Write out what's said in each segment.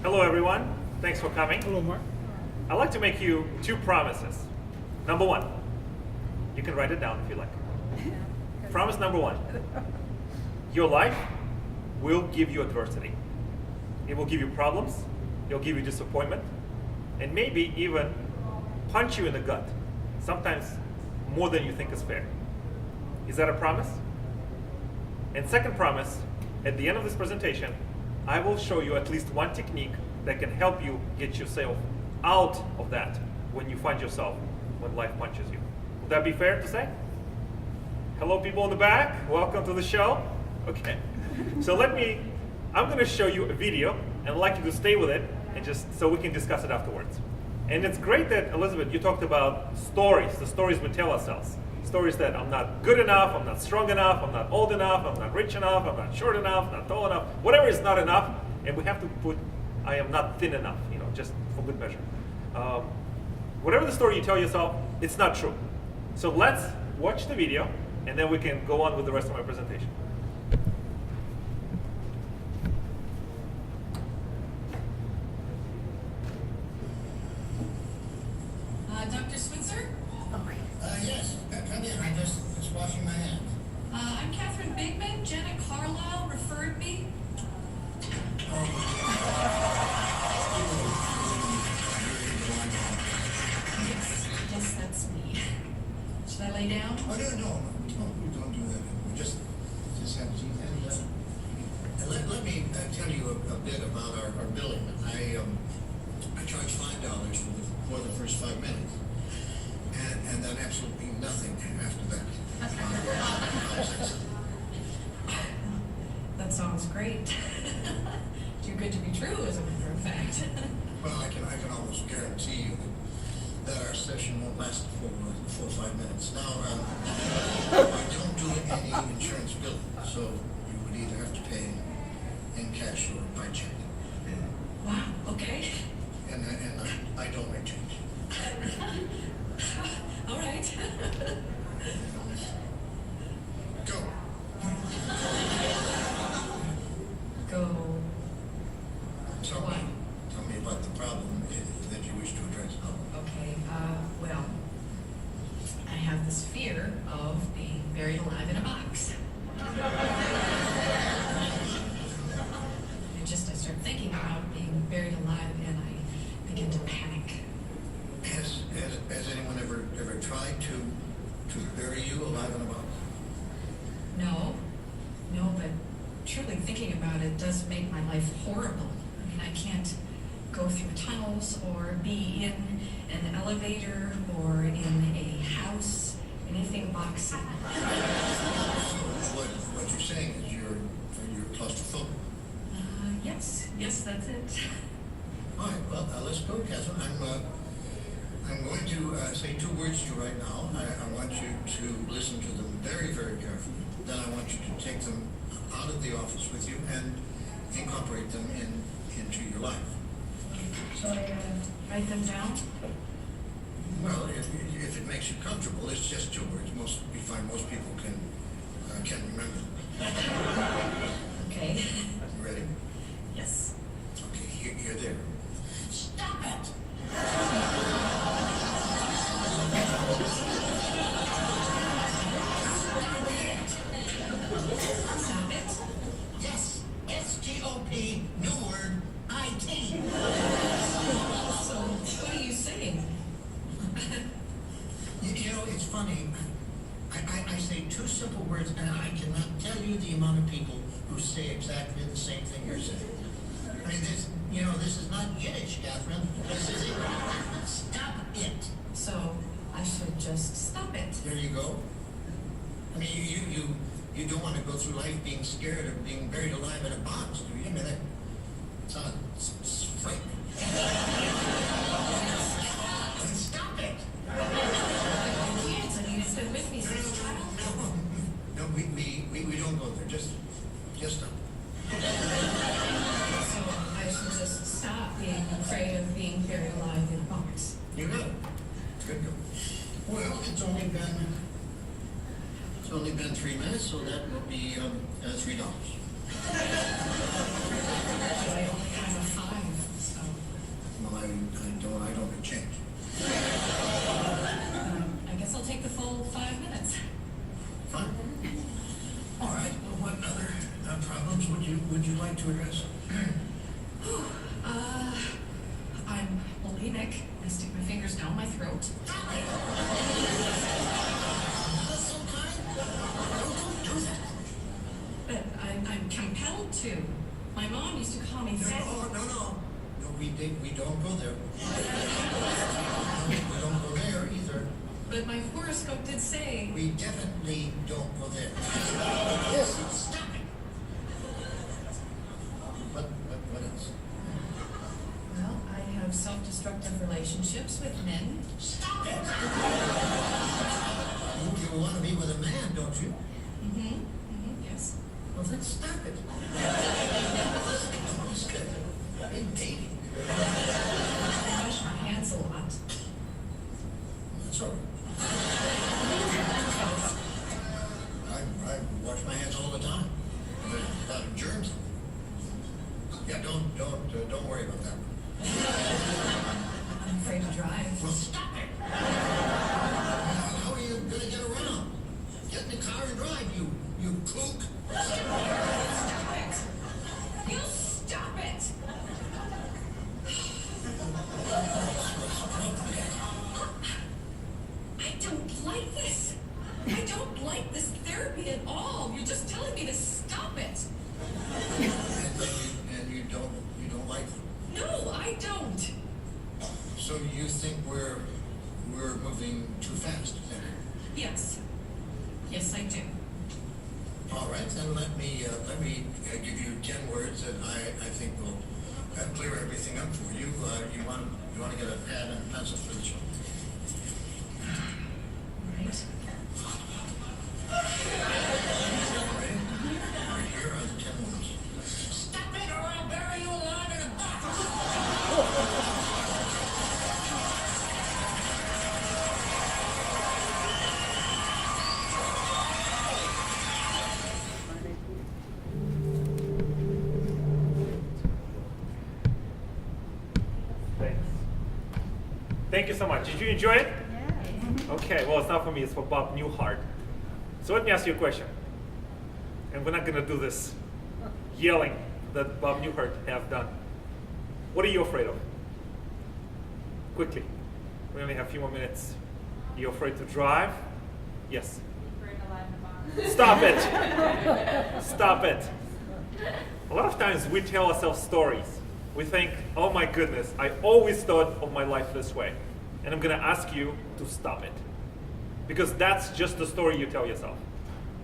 Hello, everyone. Thanks for coming. Hello, Mark. I'd like to make you two promises. Number one, you can write it down if you like. Promise number one, your life will give you adversity. It will give you problems, it'll give you disappointment, and maybe even punch you in the gut, sometimes more than you think is fair. Is that a promise? And second promise, at the end of this presentation, I will show you at least one technique that can help you get yourself out of that when you find yourself when life punches you. Would that be fair to say? Hello, people in the back. Welcome to the show. Okay. So I'm going to show you a video, and I'd like you to stay with it, and just so we can discuss it afterwards. And it's great that, Elizabeth, you talked about stories, the stories we tell ourselves. Stories that I'm not good enough, I'm not strong enough, I'm not old enough, I'm not rich enough, I'm not short enough, not tall enough, whatever is not enough, and we have to put, I am not thin enough, just for good measure. Whatever the story you tell yourself, it's not true. So let's watch the video, and then we can go on with the rest of my presentation. Dr. Switzer? Yes, come in. I just was washing my hands. I'm Catherine Bigman. Janet Carlisle referred me. Yes, that's me. Should I lay down? Oh, no, don't do that. We just have to. And let me tell you a bit about our billing. I charge $5 for the first 5 minutes, and then absolutely nothing after that. That sounds great. Too good to be true, as a matter of fact. Well, I can almost guarantee you that our session won't last for 5 minutes. Now, I don't do any insurance billing, so you would either have to pay in cash or by check. Wow, okay. And I don't make change. All right. Go. Go. Tell me about the problem that you wish to address. Okay, well, I have this fear of being buried alive in a box. I start thinking about being buried alive and I begin to panic. Has anyone ever tried to bury you alive in a box? No, but truly thinking about it does make my life horrible. I mean, I can't go through tunnels or be in an elevator or in a house, anything boxy. What you're saying is you're claustrophobic. Yes, that's it. All right, well, let's go, Catherine. I'm going to say 2 words to you right now. I want you to listen to them very, very carefully. Then I want you to take them out of the office with you and incorporate them into your life. Shall I write them down? Well, if it makes you comfortable, it's just 2 words. We find most people can remember them. Okay. You ready? Yes. Okay, you're there. Stop it! Stop it? Yes, STOP, new word, IT. So, what are you saying? You know, it's funny. I say 2 simple words, and I cannot tell you the amount of people who say exactly the same thing you're saying. I mean, this is not Yiddish, Catherine. This is it. Stop it. So, I should just stop it. There you go. I mean, you don't want to go through life being scared of being buried alive in a box, do you? I mean, that sounds frightening. Stop it. I can't. I mean, it's been with me since childhood. No, we don't go there. Just stop. So, I should just stop being afraid of being buried alive in a box. You got it. Good go. Well, it's only been 3 minutes, so that will be $3. I only have a 5. would you like to address? I'm bulimic. I stick my fingers down my throat. Not so kind. Don't do that. But I'm compelled to. My mom used to call me fat. No, we don't go there. We don't go there either. But my horoscope did say. We definitely don't go there. Stop it. What else? Well, I have self-destructive relationships with men. Stop it. You want to be with a man, don't you? Yes. Well, then stop it. In dating. I wash my hands a lot. That's all right. I wash my hands all the time. There's a lot of germs. Yeah, don't worry about that. I'm afraid to drive. Well, stop it. How are you going to get around? Get in the car and drive, you kook. Stop it! You stop it! I don't like this. I don't like this therapy at all. You're just telling me to stop it. And you don't like them. No, I don't. So you think we're moving too fast then? Yes. Yes, I do. All right, then let me give you 10 words that I think will clear everything up for you. You want to get a pad and pencil for this one? Right. Ready? Right here are the 10 words. Stop it, or I'll bury you alive in a box. Thanks. Thank you so much. Did you enjoy it? Okay, well, it's not for me, it's for Bob Newhart. So let me ask you a question. And we're not going to do this yelling that Bob Newhart have done. What are you afraid of? Quickly. We only have a few more minutes. You're afraid to drive? Yes. Stop it! Stop it! A lot of times we tell ourselves stories. We think, oh my goodness, I always thought of my life this way. And I'm going to ask you to stop it. Because that's just the story you tell yourself.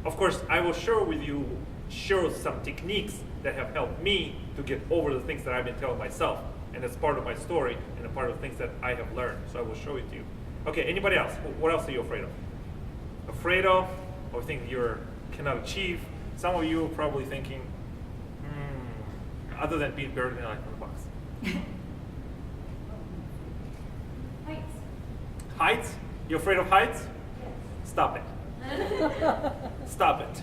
Of course, I will share some techniques that have helped me to get over the things that I've been telling myself. And it's part of my story and a part of the things that I have learned. So I will show it to you. Okay, anybody else? What else are you afraid of? Afraid of, or think you cannot achieve? Some of you are probably thinking, other than being buried in a box. Heights. Heights? You're afraid of heights? Stop it. Stop it.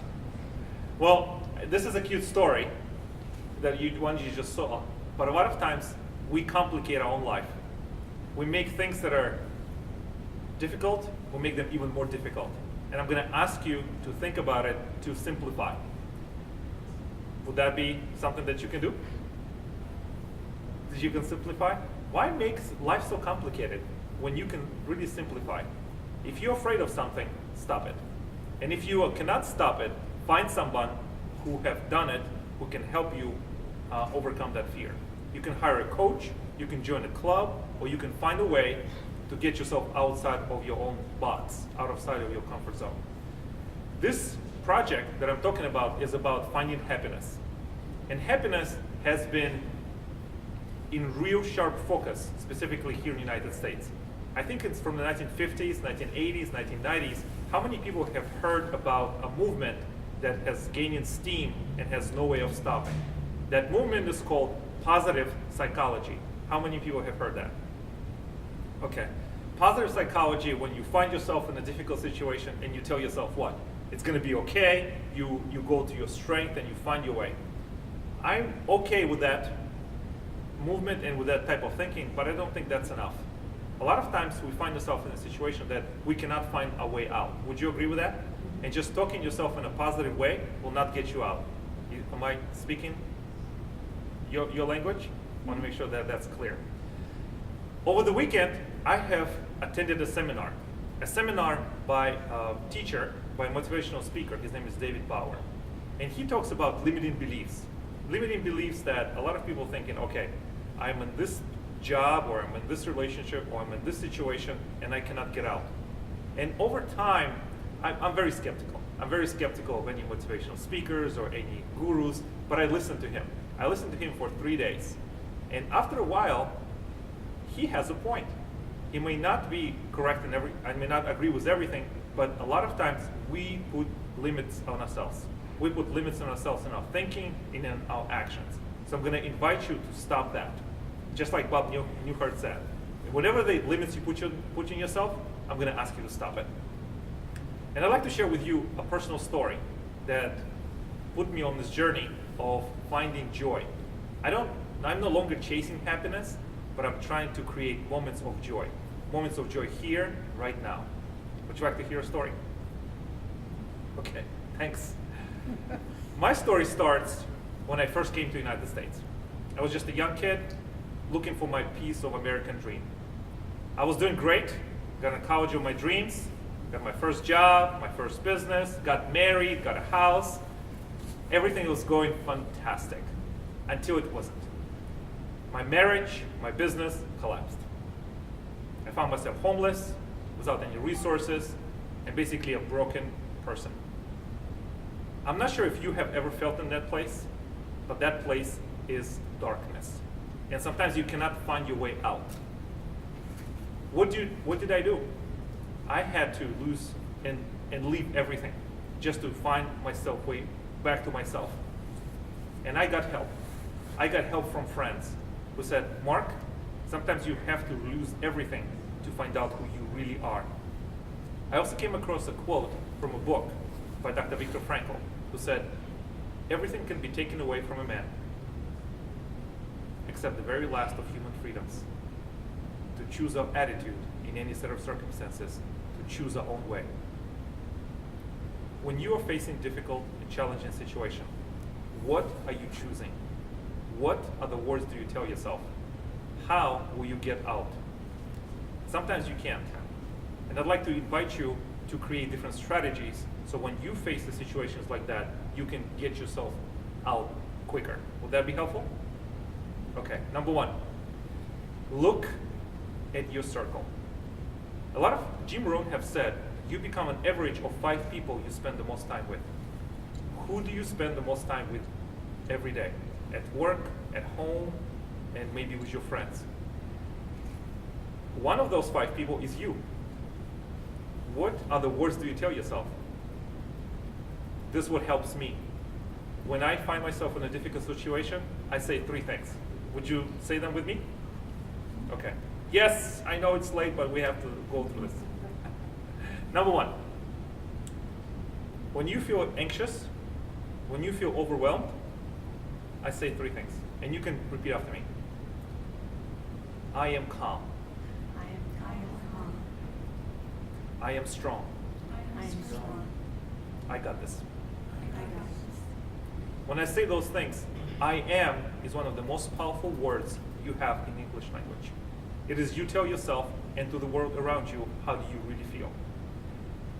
Well, this is a cute story that one you just saw, but a lot of times we complicate our own life. We make things that are difficult, we make them even more difficult. And I'm going to ask you to think about it to simplify. Would that be something that you can do? That you can simplify? Why make life so complicated when you can really simplify? If you're afraid of something, stop it. And if you cannot stop it, find someone who have done it, who can help you overcome that fear. You can hire a coach, you can join a club, or you can find a way to get yourself outside of your own box, outside of your comfort zone. This project that I'm talking about is about finding happiness. And happiness has been in real sharp focus, specifically here in the United States. I think it's from the 1950s, 1980s, 1990s. How many people have heard about a movement that has gaining steam and has no way of stopping? That movement is called positive psychology. How many people have heard that? Okay. Positive psychology, when you find yourself in a difficult situation and you tell yourself what? It's going to be okay. You go to your strength and you find your way. I'm okay with that movement and with that type of thinking, but I don't think that's enough. A lot of times we find ourselves in a situation that we cannot find a way out. Would you agree with that? And just talking yourself in a positive way will not get you out. Am I speaking your language. I want to make sure that that's clear. Over the weekend, I have attended a seminar by a teacher, by a motivational speaker. His name is David Bauer. And he talks about limiting beliefs. Limiting beliefs that a lot of people thinking, okay, I'm in this job, or I'm in this relationship, or I'm in this situation, and I cannot get out. And over time, I'm very skeptical. I'm very skeptical of any motivational speakers or any gurus, but I listened to him. I listened to him for 3 days. And after a while, he has a point. He may not be correct in I may not agree with everything, but a lot of times we put limits on ourselves. We put limits on ourselves in our thinking and in our actions. So I'm going to invite you to stop that. Just like Bob Newhart said. Whatever the limits you put on yourself, I'm going to ask you to stop it. And I'd like to share with you a personal story that put me on this journey of finding joy. I'm no longer chasing happiness, but I'm trying to create moments of joy. Moments of joy here, right now. Would you like to hear a story? Okay, thanks. My story starts when I first came to the United States. I was just a young kid looking for my piece of American dream. I was doing great, got a college of my dreams, got my first job, my first business, got married, got a house. Everything was going fantastic until it wasn't. My marriage, my business collapsed. I found myself homeless, without any resources, and basically a broken person. I'm not sure if you have ever felt in that place, but that place is darkness. And sometimes you cannot find your way out. What did I do? I had to lose and leave everything just to find myself way back to myself. And I got help. I got help from friends who said, Mark, sometimes you have to lose everything to find out who you really are. I also came across a quote from a book by Dr. Viktor Frankl, who said, everything can be taken away from a man, except the very last of human freedoms, to choose our attitude in any set of circumstances, to choose our own way. When you are facing difficult and challenging situation, what are you choosing? What are the words do you tell yourself? How will you get out? Sometimes you can't. And I'd like to invite you to create different strategies so when you face the situations like that, you can get yourself out quicker. Would that be helpful? Okay, number one, look at your circle. A lot of Jim Rohn have said, you become an average of 5 people you spend the most time with. Who do you spend the most time with every day? At work, at home, and maybe with your friends. One of those 5 people is you. What other words do you tell yourself? This is what helps me. When I find myself in a difficult situation, I say 3 things. Would you say them with me? Okay. Yes, I know it's late, but we have to go through this. Number 1, when you feel anxious, when you feel overwhelmed, I say 3 things, and you can repeat after me. I am calm. I am calm. I am strong. I am strong. I got this. I got this. When I say those things, I am is one of the most powerful words you have in English language. It is you tell yourself and to the world around you how do you really feel.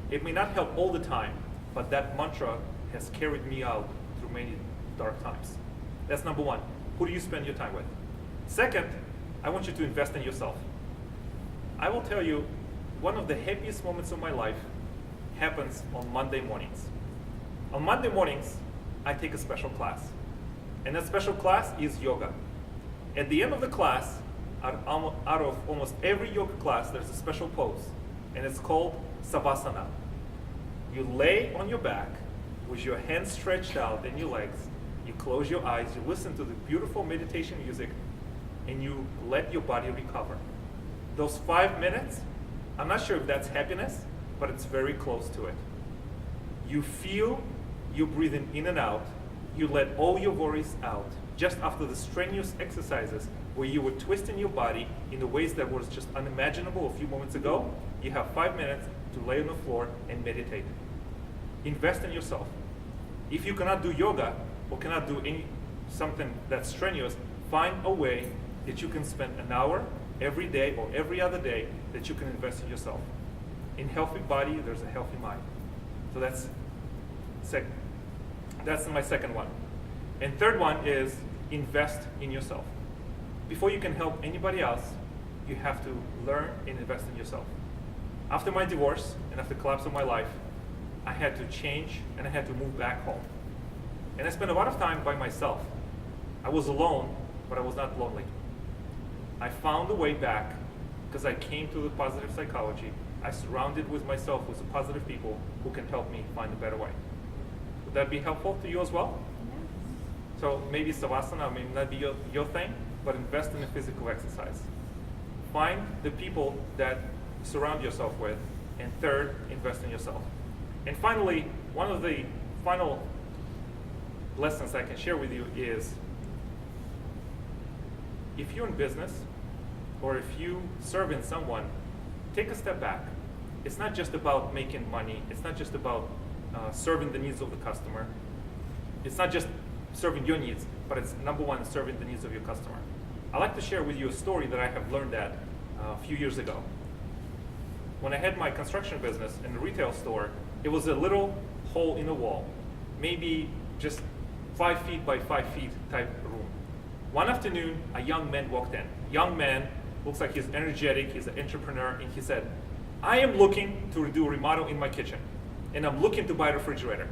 It may not help all the time, but that mantra has carried me out through many dark times. That's number 1. Who do you spend your time with? Second, I want you to invest in yourself. I will tell you, one of the happiest moments of my life happens on Monday mornings. On Monday mornings, I take a special class. And that special class is yoga. At the end of the class, out of almost every yoga class, there's a special pose. And it's called Savasana. You lay on your back with your hands stretched out and your legs. You close your eyes, you listen to the beautiful meditation music, and you let your body recover. Those 5 minutes, I'm not sure if that's happiness, but it's very close to it. You feel you breathing in and out, you let all your worries out. Just after the strenuous exercises where you were twisting your body in the ways that was just unimaginable a few moments ago, you have 5 minutes to lay on the floor and meditate. Invest in yourself. If you cannot do yoga or cannot do any something that's strenuous, find a way that you can spend an hour every day or every other day that you can invest in yourself. In healthy body, there's a healthy mind. So that's my second one. And third one is invest in yourself. Before you can help anybody else, you have to learn and invest in yourself. After my divorce and after the collapse of my life, I had to change and I had to move back home. And I spent a lot of time by myself. I was alone, but I was not lonely. I found a way back because I came to the positive psychology. I surrounded with myself with positive people who can help me find a better way. Would that be helpful to you as well? So maybe Savasana may not be your thing, but invest in a physical exercise. Find the people that you surround yourself with, and third, invest in yourself. And finally, one of the final lessons I can share with you is if you're in business or if you serve in someone, take a step back. It's not just about making money. It's not just about serving the needs of the customer. It's not just serving your needs, but it's number one, serving the needs of your customer. I'd like to share with you a story that I have learned that a few years ago. When I had my construction business in the retail store, it was a little hole in the wall, maybe just 5 feet by 5 feet type room. One afternoon, a young man walked in. Young man, looks like he's energetic, he's an entrepreneur, and he said, I am looking to do a remodel in my kitchen, and I'm looking to buy a refrigerator.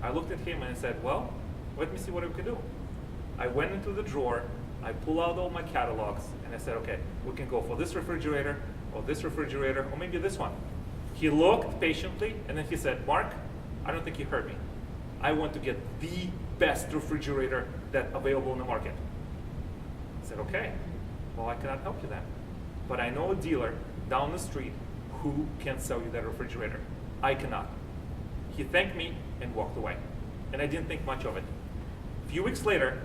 I looked at him and I said, well, let me see what we can do. I went into the drawer, I pulled out all my catalogs, and I said, okay, we can go for this refrigerator, or maybe this one. He looked patiently, and then he said, Mark, I don't think you heard me. I want to get the best refrigerator that's available in the market. I said, okay, well, I cannot help you then. But I know a dealer down the street who can sell you that refrigerator. I cannot. He thanked me and walked away. And I didn't think much of it. A few weeks later,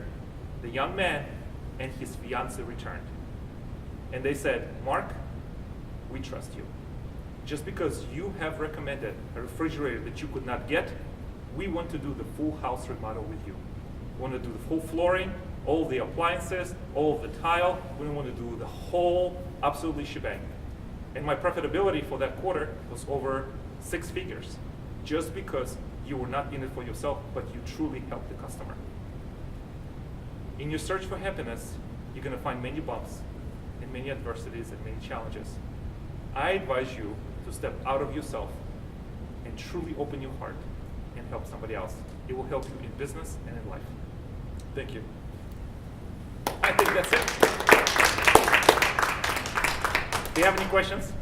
the young man and his fiancée returned. And they said, Mark, we trust you. Just because you have recommended a refrigerator that you could not get, we want to do the full house remodel with you. We want to do the full flooring, all the appliances, all the tile. We want to do the whole absolutely shebang. And my profitability for that quarter was over 6 figures, just because you were not in it for yourself, but you truly helped the customer. In your search for happiness, you're going to find many bumps and many adversities and many challenges. I advise you to step out of yourself and truly open your heart and help somebody else. It will help you in business and in life. Thank you. I think that's it. Do you have any questions?